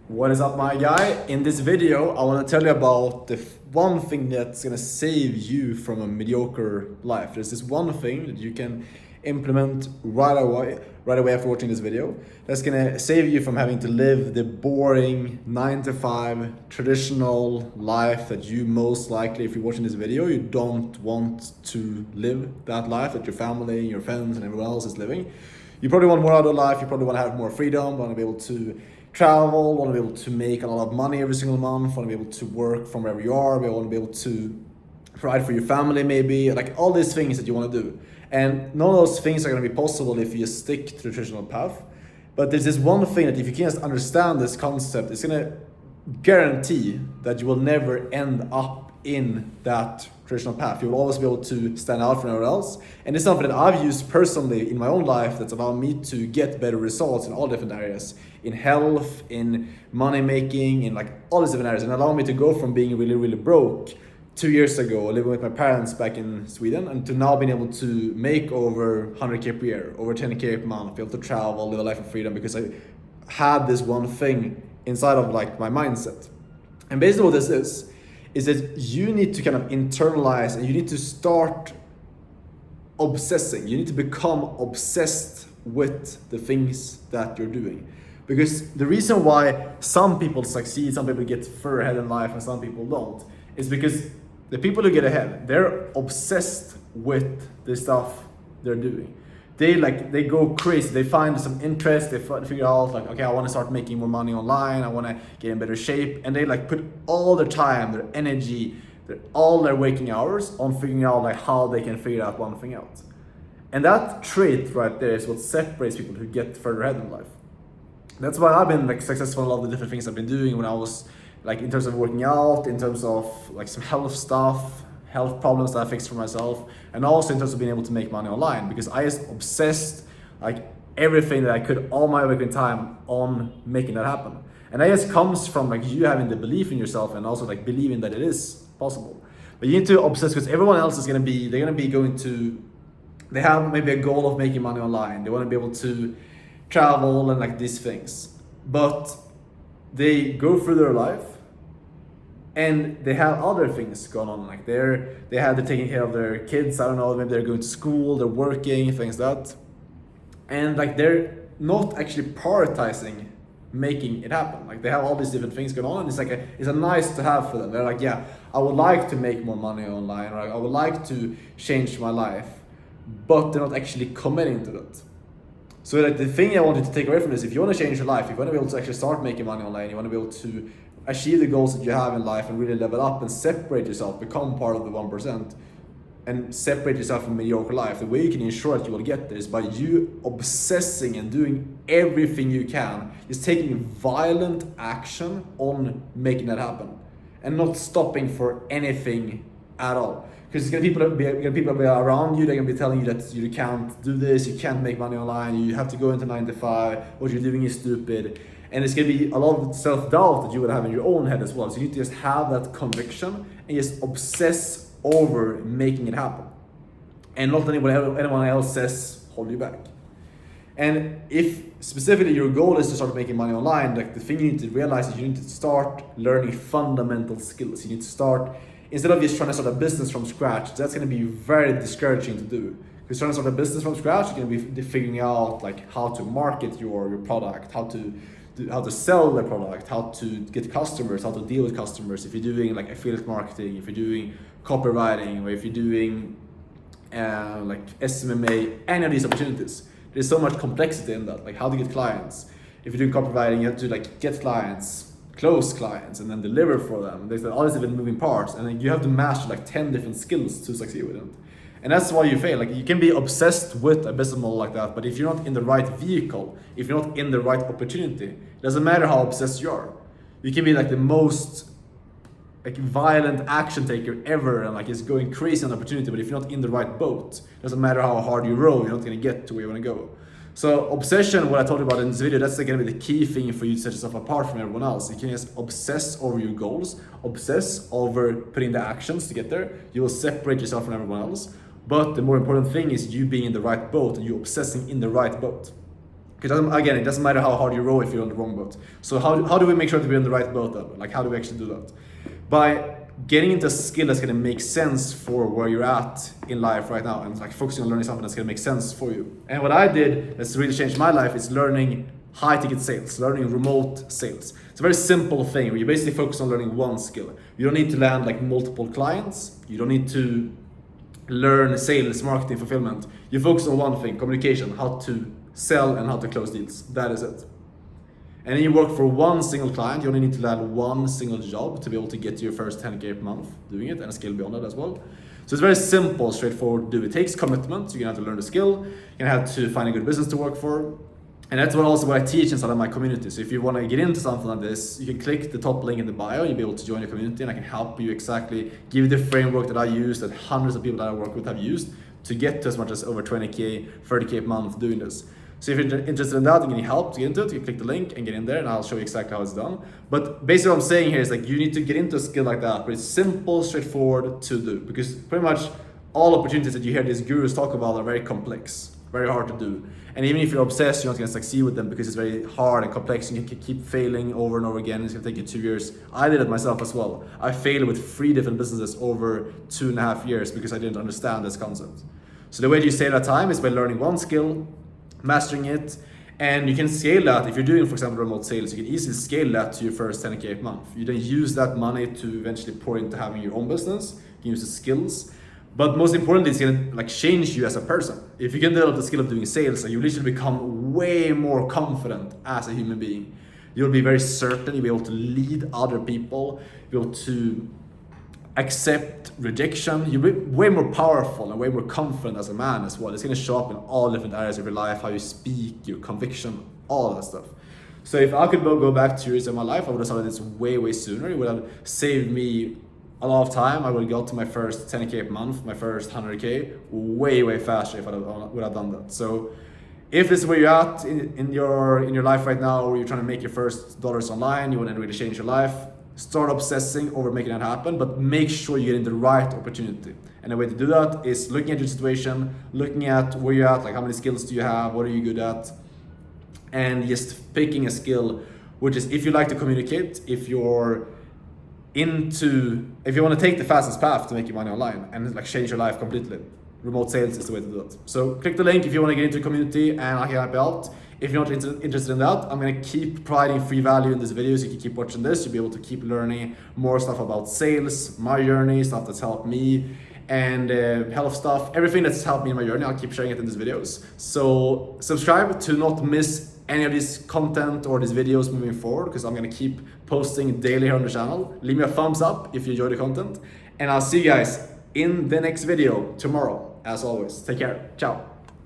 What is up, my guy? In this video, I want to tell you about the one thing that's going to save you from a mediocre life. There's this one thing that you can implement right away after watching this video. That's going to save you from having to live the boring 9 to 5 traditional life that you most likely, if you're watching this video, you don't want to live that life that your family, your friends, and everyone else is living. You probably want more out of life. You probably want to have more freedom, want to be able to travel, want to be able to make a lot of money every single month, want to be able to work from wherever you are, want to be able to provide for your family maybe, like all these things that you want to do. And none of those things are going to be possible if you just stick to the traditional path. But there's this one thing that if you can just understand this concept, it's going to guarantee that you will never end up in that traditional path. You will always be able to stand out from everyone else. And it's something that I've used personally in my own life that's allowed me to get better results in all different areas. In health, in money making, in like all these different areas. And allowed me to go from being really, really broke 2 years ago, living with my parents back in Sweden, and to now being able to make over 100K per year, over 10K per month, be able to travel, live a life of freedom because I had this one thing inside of like my mindset. And basically what this is that you need to kind of internalize and you need to start obsessing. You need to become obsessed with the things that you're doing. Because the reason why some people succeed, some people get further ahead in life and some people don't, is because the people who get ahead, they're obsessed with the stuff they're doing. They go crazy. They find some interest. They figure out like, okay, I want to start making more money online. I want to get in better shape, and they like put all their time, their energy, all their waking hours on figuring out like how they can figure out one thing out. And that trait right there is what separates people who get further ahead in life. That's why I've been like successful in all the different things I've been doing when I was like in terms of working out, in terms of like some health stuff, health problems that I fixed for myself, and also in terms of being able to make money online, because I just obsessed like everything that I could all my waking time on making that happen. And that just comes from like you having the belief in yourself and also like believing that it is possible. But you need to obsess because everyone else is they have maybe a goal of making money online. They want to be able to travel and like these things, but they go through their life and they have other things going on, like they're taking care of their kids, I don't know, maybe they're going to school, they're working, things like that, and like they're not actually prioritizing making it happen. Like they have all these different things going on, and it's a nice to have for them. They're like, yeah, I would like to make more money online, or I would like to change my life, but they're not actually committing to that. So like the thing I wanted to take away from this, if you want to change your life, if you want to be able to actually start making money online, you want to be able to achieve the goals that you have in life and really level up and separate yourself, become part of the 1%, and separate yourself from mediocre life, the way you can ensure that you will get there is by you obsessing and doing everything you can, is taking violent action on making that happen and not stopping for anything at all. Because people be around you, they're gonna be telling you that you can't do this, you can't make money online, you have to go into 9 to 5, what you're doing is stupid. And it's gonna be a lot of self-doubt that you will have in your own head as well. So you need to just have that conviction and just obsess over making it happen. And not letting anyone else says hold you back. And if specifically your goal is to start making money online, like the thing you need to realize is you need to start learning fundamental skills. You need to start, instead of just trying to start a business from scratch, that's going to be very discouraging to do. Because trying to start a business from scratch, you're going to be figuring out like how to market your product, how to sell the product, how to get customers, how to deal with customers. If you're doing like affiliate marketing, if you're doing copywriting, or if you're doing like SMMA, any of these opportunities, there's so much complexity in that. Like how to get clients. If you're doing copywriting, you have to like get clients, close clients, and then deliver for them. There's all these different moving parts, and then you have to master like 10 different skills to succeed with it. And that's why you fail. Like you can be obsessed with a business model like that, but if you're not in the right vehicle, if you're not in the right opportunity, it doesn't matter how obsessed you are. You can be like the most like violent action taker ever and like it's going crazy on opportunity, but if you're not in the right boat, it doesn't matter how hard you row, you're not gonna get to where you wanna go. So obsession, what I told you about in this video, that's gonna be the key thing for you to set yourself apart from everyone else. You can just obsess over your goals, obsess over putting the actions to get there. You will separate yourself from everyone else. But the more important thing is you being in the right boat and you obsessing in the right boat. Because again, it doesn't matter how hard you row if you're on the wrong boat. So how do we make sure that we're on the right boat then? Like, how do we actually do that? By getting into a skill that's gonna make sense for where you're at in life right now, and like focusing on learning something that's gonna make sense for you. And what I did that's really changed my life is learning high ticket sales, learning remote sales. It's a very simple thing where you basically focus on learning one skill. You don't need to land like multiple clients. You don't need to learn sales, marketing, fulfillment. You focus on one thing, communication, how to sell and how to close deals. That is it. And then you work for one single client. You only need to land one single job to be able to get to your first 10K per month doing it, and a skill beyond that as well. So it's very simple, straightforward to do. It takes commitment. You're gonna have to learn the skill. You're gonna have to find a good business to work for. And that's what I teach inside of my community. So if you want to get into something like this, you can click the top link in the bio. You'll be able to join the community, and I can help you exactly, give you the framework that I use, that hundreds of people that I work with have used to get to as much as over 20K, 30K per month doing this. So if you're interested in that and getting help to get into it, you click the link and get in there, and I'll show you exactly how it's done. But basically what I'm saying here is like you need to get into a skill like that, but it's simple, straightforward to do, because pretty much all opportunities that you hear these gurus talk about are very complex, very hard to do. And even if you're obsessed, you're not going to succeed with them because it's very hard and complex, and you can keep failing over and over again. It's going to take you 2 years. I did it myself as well. I failed with 3 different businesses over 2.5 years because I didn't understand this concept. So the way you save that time is by learning one skill, mastering it, and you can scale that. If you're doing, for example, remote sales, you can easily scale that to your first 10K a month. You then use that money to eventually pour into having your own business. You can use the skills. But most importantly, it's gonna like change you as a person. If you can develop the skill of doing sales, you literally become way more confident as a human being. You'll be very certain, you'll be able to lead other people, you'll be able to accept rejection. You'll be way more powerful and way more confident as a man as well. It's gonna show up in all different areas of your life, how you speak, your conviction, all that stuff. So if I could go back 2 years of my life, I would have started this way sooner. It would have saved me a lot of time. I would go to my first 10K per month, my first 100K way faster if I would have done that. So if this is where you're at in your life right now, or you're trying to make your first dollars online, you want to really change your life, start obsessing over making that happen, but make sure you get in the right opportunity. And the way to do that is looking at your situation, looking at where you're at, like how many skills do you have, what are you good at, and just picking a skill, which is, if you like to communicate, if you want to take the fastest path to making money online and like change your life completely, remote sales is the way to do it. So click the link if you want to get into the community, and I can help you out. If you're not interested in that, I'm going to keep providing free value in this video, so you can keep watching this. You'll be able to keep learning more stuff about sales, my journey, stuff that's helped me, and health stuff, everything that's helped me in my journey. I'll keep sharing it in these videos. So subscribe to not miss any of this content or these videos moving forward, because I'm gonna keep posting daily here on the channel. Leave me a thumbs up if you enjoy the content, and I'll see you guys in the next video tomorrow. As always, take care. Ciao.